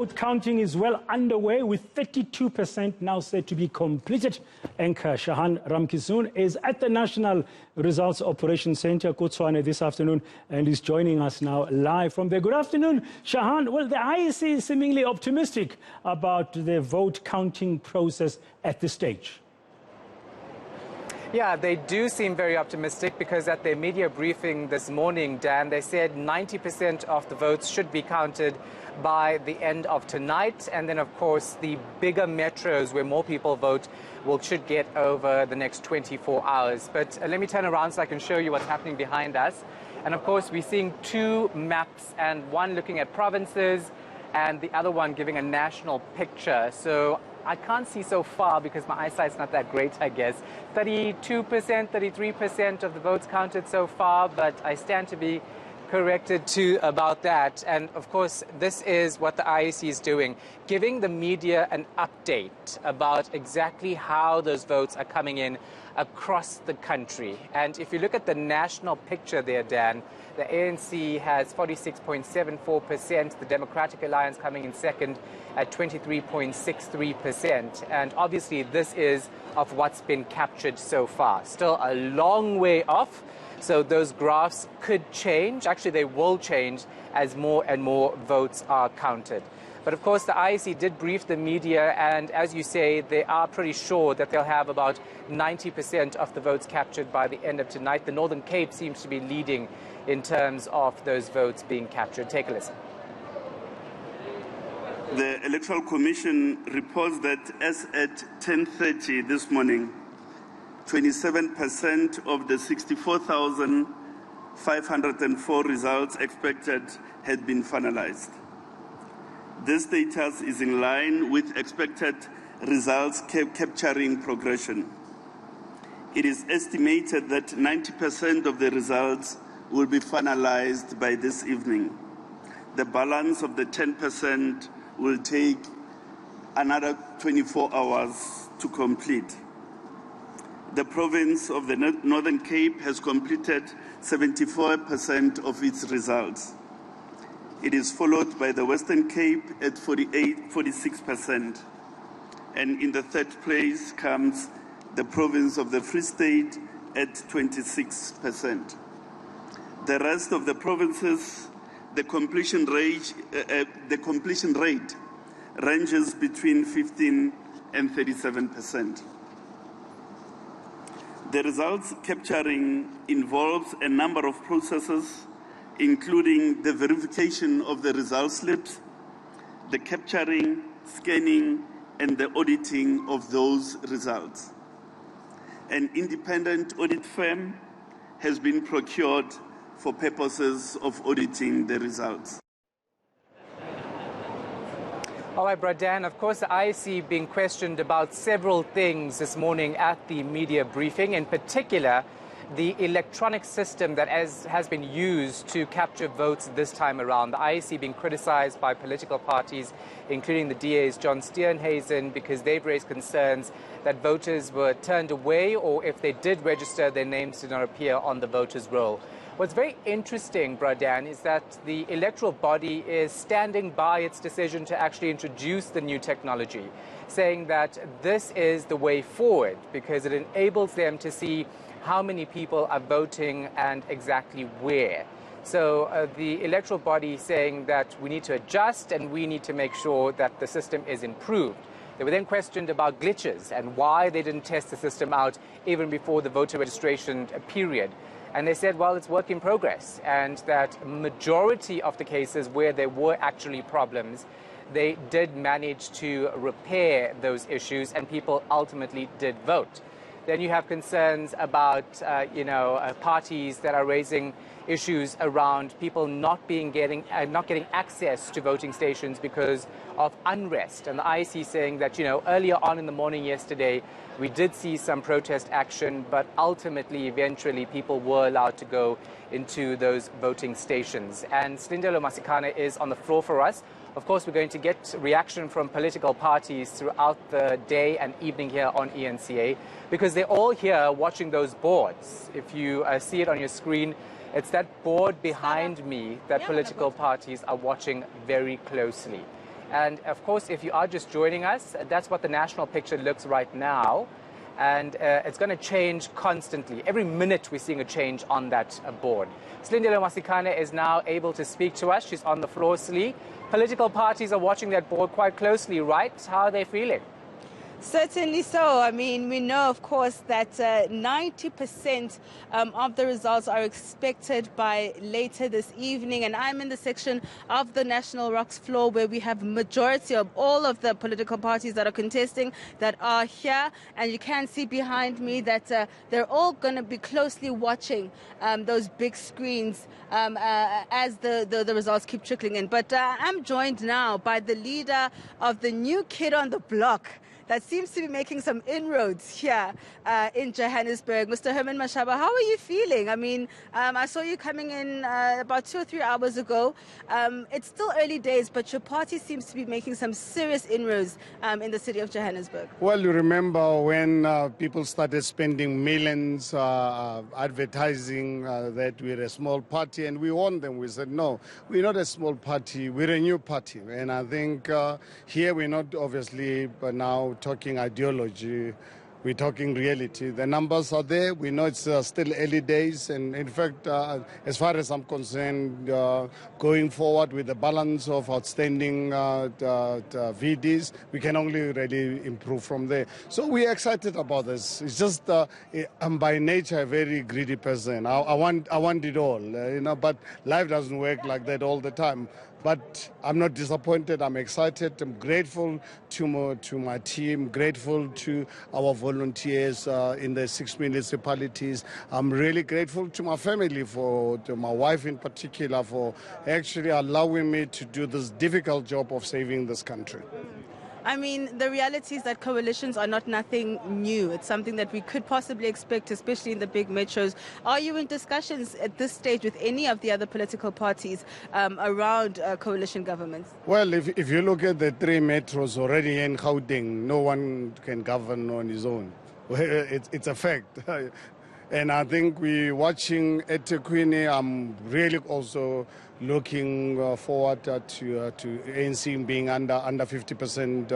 Vote counting is well underway, with 32% now said to be completed. Anchor Shahan Ramkisson is at the National Results Operations Center, Kotswana, this afternoon, and is joining us now live from there. Good afternoon, Shahan. Well, the IEC is seemingly optimistic about the vote counting process at this stage. Yeah, they do seem very optimistic, because at their media briefing this morning, Dan, they said 90% of the votes should be counted by the end of tonight. And then, of course, the bigger metros where more people vote should get over the next 24 hours. But let me turn around so I can show you what's happening behind us. And, of course, we're seeing two maps, and one looking at provinces and the other one giving a national picture. So I can't see so far because my eyesight's not that great, I guess. 32%, 33% of the votes counted so far, but I stand to be corrected too about that. And of course, this is what the IEC is doing, giving the media an update about exactly how those votes are coming in across the country. And if you look at the national picture there, Dan, the ANC has 46.74%, the Democratic Alliance coming in second at 23.63%. And obviously, this is of what's been captured so far. Still a long way off. So those graphs could change. Actually, they will change as more and more votes are counted. But of course, the IEC did brief the media, and as you say, they are pretty sure that they'll have about 90% of the votes captured by the end of tonight. The Northern Cape seems to be leading in terms of those votes being captured. Take a listen. The Electoral Commission reports that as at 10:30 this morning, 27% of the 64,504 results expected had been finalized. This status is in line with expected results capturing progression. It is estimated that 90% of the results will be finalized by this evening. The balance of the 10% will take another 24 hours to complete. The province of the Northern Cape has completed 74% of its results. It is followed by the Western Cape at 46%. And in the third place comes the province of the Free State at 26%. The rest of the provinces, the completion rate ranges between 15 and 37%. The results capturing involves a number of processes, including the verification of the result slips, the capturing, scanning, and the auditing of those results. An independent audit firm has been procured for purposes of auditing the results. All right, Bradan, of course, the IEC being questioned about several things this morning at the media briefing, in particular, the electronic system that has been used to capture votes this time around. The IEC being criticized by political parties, including the DA's John Steenhuisen, because they've raised concerns that voters were turned away, or if they did register, their names did not appear on the voters' roll. What's very interesting, Bradan, is that the electoral body is standing by its decision to actually introduce the new technology, saying that this is the way forward because it enables them to see how many people are voting and exactly where. So the electoral body saying that we need to adjust and we need to make sure that the system is improved. They were then questioned about glitches and why they didn't test the system out even before the voter registration period. And they said, well, it's work in progress, and that majority of the cases where there were actually problems, they did manage to repair those issues and people ultimately did vote. Then you have concerns about, parties that are raising issues around people not getting access to voting stations because of unrest. And the IEC saying that, earlier on in the morning yesterday, we did see some protest action, but ultimately, eventually, people were allowed to go into those voting stations. And Slindelo Masikane is on the floor for us. Of course, we're going to get reaction from political parties throughout the day and evening here on eNCA, because they're all here watching those boards. If you see it on your screen, it's that board behind me that political parties are watching very closely. And of course, if you are just joining us, that's what the national picture looks right now. And it's going to change constantly. Every minute we're seeing a change on that board. Slindile Masikane is now able to speak to us. She's on the floor, Sli. Political parties are watching that board quite closely, right? How are they feeling? Certainly so. I mean, we know, of course, that 90% of the results are expected by later this evening. And I'm in the section of the National Rocks floor where we have majority of all of the political parties that are contesting that are here. And you can see behind me that they're all going to be closely watching those big screens as the results keep trickling in. But I'm joined now by the leader of the new kid on the block that seems to be making some inroads here in Johannesburg. Mr. Herman Mashaba, how are you feeling? I mean, I saw you coming in about 2 or 3 hours ago. It's still early days, but your party seems to be making some serious inroads in the city of Johannesburg. Well, you remember when people started spending millions advertising that we're a small party, and we warned them. We said, no, we're not a small party, we're a new party. And I think here we're not obviously but now talking ideology, we're talking reality. The numbers are there. We know it's still early days. And in fact, as far as I'm concerned, going forward with the balance of outstanding VDs, we can only really improve from there. So we're excited about this. It's just I'm by nature a very greedy person. I want it all, but life doesn't work like that all the time. But I'm not disappointed. I'm excited. I'm grateful to my team, grateful to our volunteers in the 6 municipalities. I'm really grateful to my family, to my wife in particular, for actually allowing me to do this difficult job of saving this country. I mean, the reality is that coalitions are not nothing new. It's something that we could possibly expect, especially in the big metros. Are you in discussions at this stage with any of the other political parties around coalition governments? Well, if you look at the 3 metros already in Gauteng, no one can govern on his own. It's a fact. And I think we're watching eThekwini. I'm really also looking forward to ANC being under 50%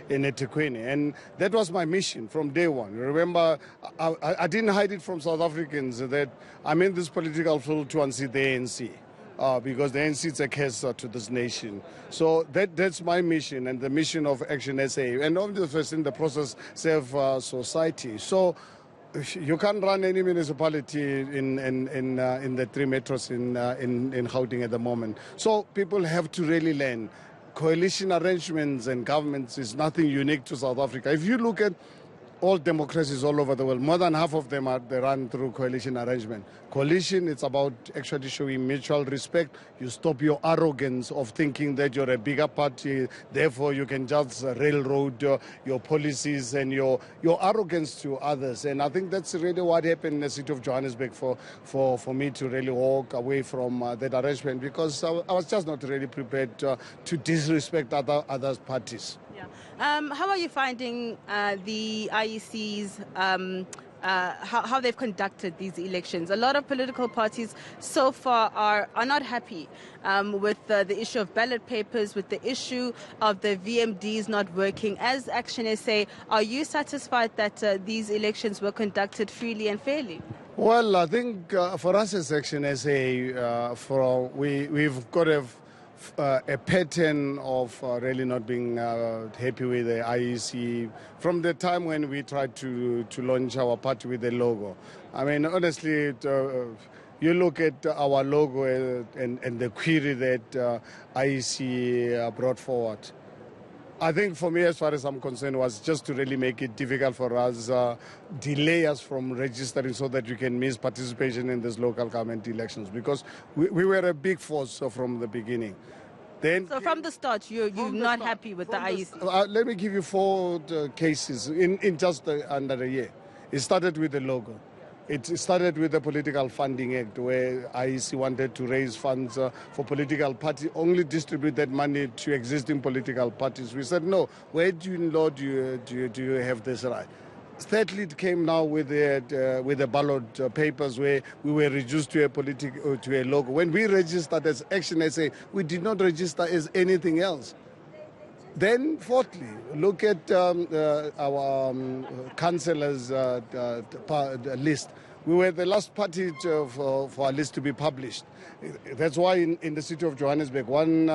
in eThekwini. And that was my mission from day one. Remember, I didn't hide it from South Africans that I'm in this political field to unseat the ANC. Because the ANC is a curse to this nation. So that's my mission and the mission of ActionSA. And obviously in the process, save society. So you can't run any municipality in the 3 metros in Gauteng at the moment. So people have to really learn. Coalition arrangements and governments is nothing unique to South Africa. If you look at all democracies all over the world, more than half of them they run through coalition arrangement. Coalition, it's about actually showing mutual respect. You stop your arrogance of thinking that you're a bigger party, therefore you can just railroad your policies and your arrogance to others. And I think that's really what happened in the city of Johannesburg for me to really walk away from that arrangement, because I was just not really prepared to disrespect other parties. Yeah. How are you finding the IEC's how they've conducted these elections? A lot of political parties so far are not happy with the issue of ballot papers, with the issue of the VMDs not working. As ActionSA, are you satisfied that these elections were conducted freely and fairly? Well, I think for us as ActionSA, we've got a pattern of really not being happy with the IEC from the time when we tried to launch our party with the logo. I mean, honestly, you look at our logo and the query that IEC brought forward. I think for me, as far as I'm concerned, was just to really make it difficult for us, delay us from registering so that we can miss participation in these local government elections, because we were a big force from the beginning. Then, so from the start, you're not happy with the IEC? Let me give you 4 cases in just under a year. It started with the logo. It started with the Political Funding Act, where IEC wanted to raise funds for political parties, only distribute that money to existing political parties. We said, no, where do you have this right? Thirdly, it came now with the ballot papers, where we were reduced to a logo. When we registered as ActionSA, we did not register as anything else. Then, fourthly, look at our councillors' list. We were the last party for our list to be published. That's why in the city of Johannesburg, one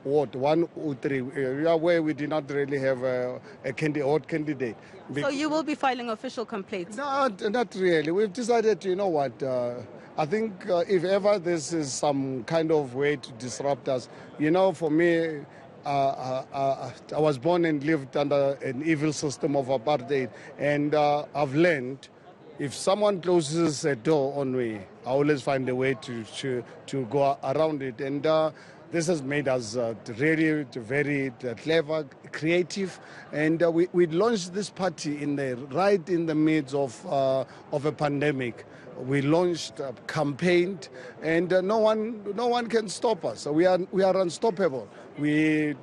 ward, 103, we are where we did not really have a candidate. So you will be filing official complaints? No, not really. We've decided, you know what, I think if ever this is some kind of way to disrupt us, you know, for me, I was born and lived under an evil system of apartheid, and I've learned if someone closes a door on me, I always find a way to go around it. And this has made us really very clever, creative, and we launched this party right in the midst of a pandemic. We launched, campaigned, and no one can stop us. So we are unstoppable. The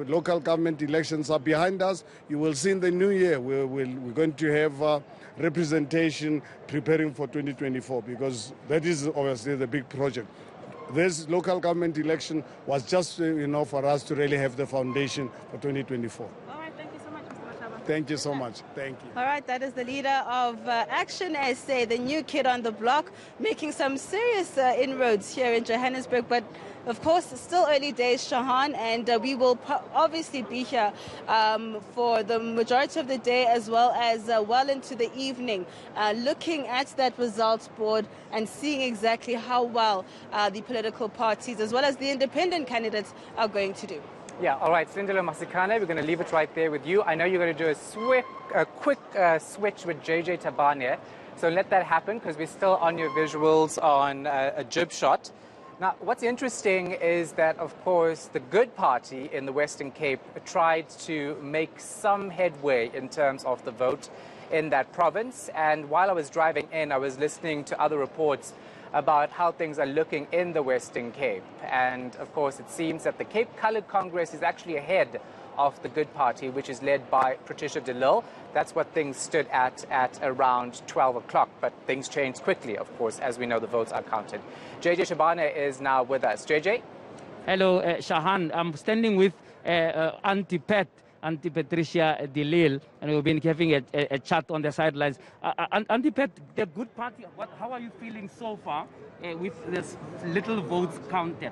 local government elections are behind us. You will see in the new year we're going to have representation preparing for 2024, because that is obviously the big project. This local government election was just for us to really have the foundation for 2024. All right, thank you so much, Mr. Mashaba. Thank you so much. Thank you. All right, that is the leader of ActionSA, the new kid on the block, making some serious inroads here in Johannesburg. But of course, it's still early days, Shahan, and we will obviously be here for the majority of the day as well as well into the evening, looking at that results board and seeing exactly how well the political parties as well as the independent candidates are going to do. Yeah, all right, Sindelo Masikane, we're going to leave it right there with you. I know you're going to do a quick switch with JJ Tabane, so let that happen because we're still on your visuals on a jib shot. Now, what's interesting is that, of course, the Good Party in the Western Cape tried to make some headway in terms of the vote in that province. And while I was driving in, I was listening to other reports about how things are looking in the Western Cape. And, of course, it seems that the Cape Coloured Congress is actually ahead of the Good Party, which is led by Patricia de Lille. That's what things stood at around 12 o'clock. But things change quickly, of course, as we know the votes are counted. JJ Tabane is now with us. JJ? Hello, Shahan. I'm standing with Auntie Patricia de Lille, and we've been having a chat on the sidelines. Auntie Pat, the Good Party, how are you feeling so far with this little votes counted?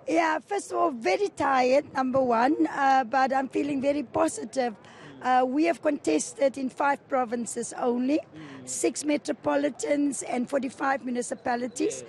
Yeah, first of all, very tired, number one, but I'm feeling very positive. We have contested in 5 provinces only, 6 metropolitans and 45 municipalities.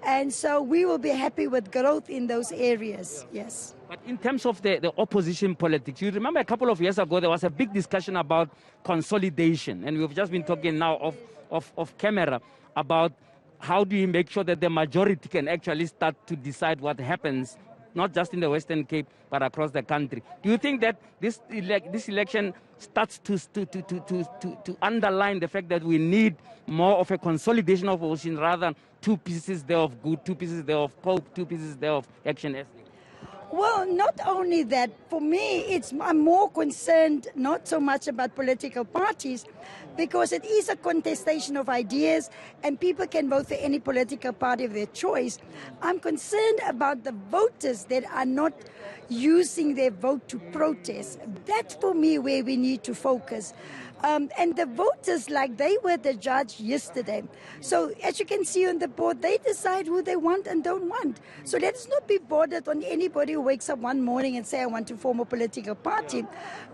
And so we will be happy with growth in those areas, yes. But in terms of the opposition politics, you remember a couple of years ago there was a big discussion about consolidation. And we've just been talking now off camera about how do you make sure that the majority can actually start to decide what happens, not just in the Western Cape, but across the country. Do you think that this election starts to underline the fact that we need more of a consolidation of opposition rather than 2 pieces there of good, 2 pieces there of cope, 2 pieces there of ActionSA? Well, not only that, for me, I'm more concerned not so much about political parties, because it is a contestation of ideas and people can vote for any political party of their choice. I'm concerned about the voters that are not using their vote to protest. That's for me where we need to focus. And the voters, like they were the judge yesterday. So as you can see on the board, they decide who they want and don't want. So let's not be bothered on anybody who wakes up one morning and say, I want to form a political party,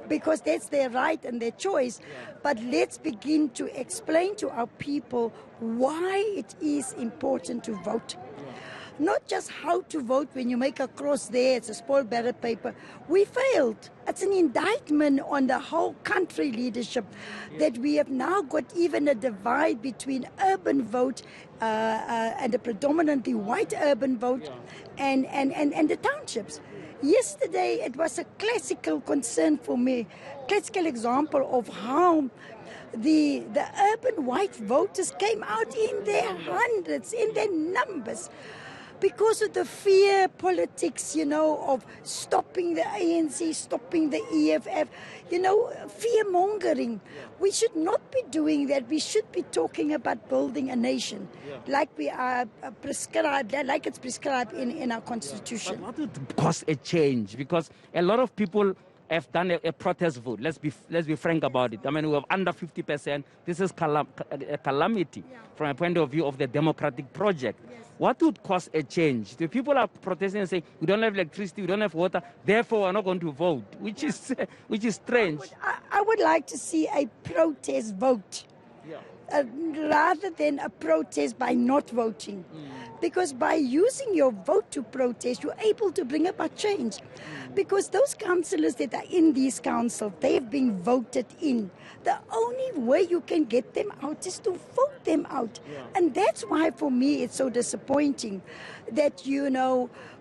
because that's their right and their choice. But let's begin to explain to our people why it is important to vote. Not just how to vote when you make a cross there, it's a spoiled ballot paper. We failed. It's an indictment on the whole country leadership that we have now got even a divide between urban vote and a predominantly white urban vote and the townships. Yesterday, it was a classical concern for me, classical example of how the urban white voters came out in their hundreds, in their numbers. because of the fear politics, of stopping the ANC, stopping the EFF, fear mongering. We should not be doing that. We should be talking about building a nation like we are prescribed, like it's prescribed in our constitution. But what would cause a change? Because a lot of people have done a protest vote. Let's be frank about it. I mean, we have under 50%. This is a calamity from a point of view of the democratic project. Yes. What would cause a change? The people are protesting and saying, we don't have electricity, we don't have water, therefore we're not going to vote, which is strange. I would like to see a protest vote. Rather than a protest by not voting. Because by using your vote to protest, you're able to bring about change. Because those councillors that are in these councils, they've been voted in. The only way you can get them out is to vote them out. And that's why, for me, it's so disappointing that,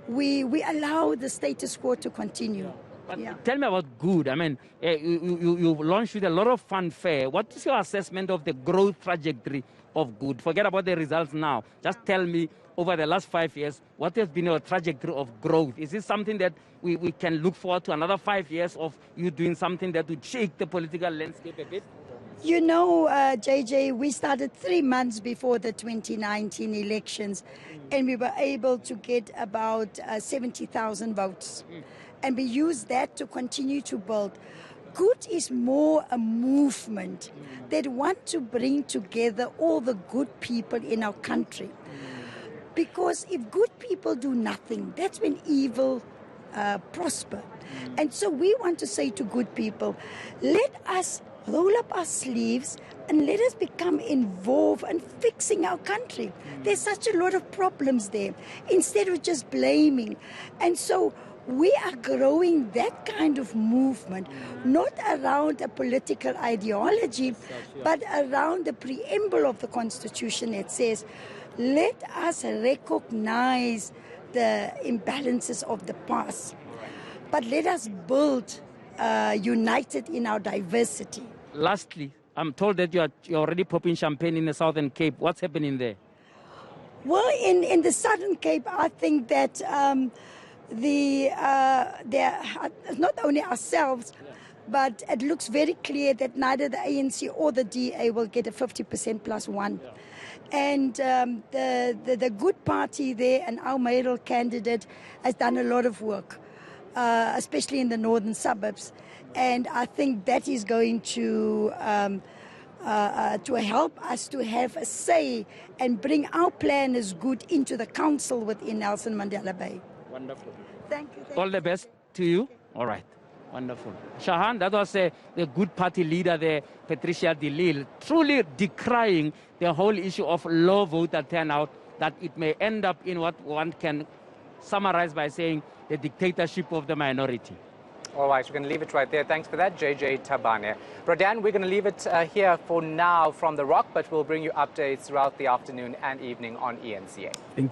we allow the status quo to continue. But tell me about good. I mean, you launched with a lot of fanfare. What is your assessment of the growth trajectory of good? Forget about the results now. Just tell me, over the last 5 years, what has been your trajectory of growth? Is this something that we can look forward to another 5 years of you doing something that would shake the political landscape a bit? JJ, we started 3 months before the 2019 elections, and we were able to get about 70,000 votes. And we use that to continue to build. Good is more a movement that want to bring together all the good people in our country. Because if good people do nothing, that's when evil prosper. And so we want to say to good people, let us roll up our sleeves and let us become involved in fixing our country. There's such a lot of problems there, instead of just blaming. And so we are growing that kind of movement, not around a political ideology, but around the preamble of the Constitution that says, let us recognize the imbalances of the past, but let us build united in our diversity. Lastly, I'm told that you're already popping champagne in the Southern Cape. What's happening there? Well, in the Southern Cape, I think that not only ourselves, but it looks very clear that neither the ANC or the DA will get a 50% plus one. And the good party there and our mayoral candidate has done a lot of work, especially in the northern suburbs. And I think that is going to help us to have a say and bring our plan as good into the council within Nelson Mandela Bay. Wonderful. Thank you. All the best to you. All right. Wonderful. Shahan, that was the good party leader there, Patricia de Lille, truly decrying the whole issue of low voter turnout, that it may end up in what one can summarize by saying the dictatorship of the minority. All right, we're going to leave it right there. Thanks for that, JJ Tabane. Bradan, we're going to leave it here for now from The Rock, but we'll bring you updates throughout the afternoon and evening on eNCA. Thank you.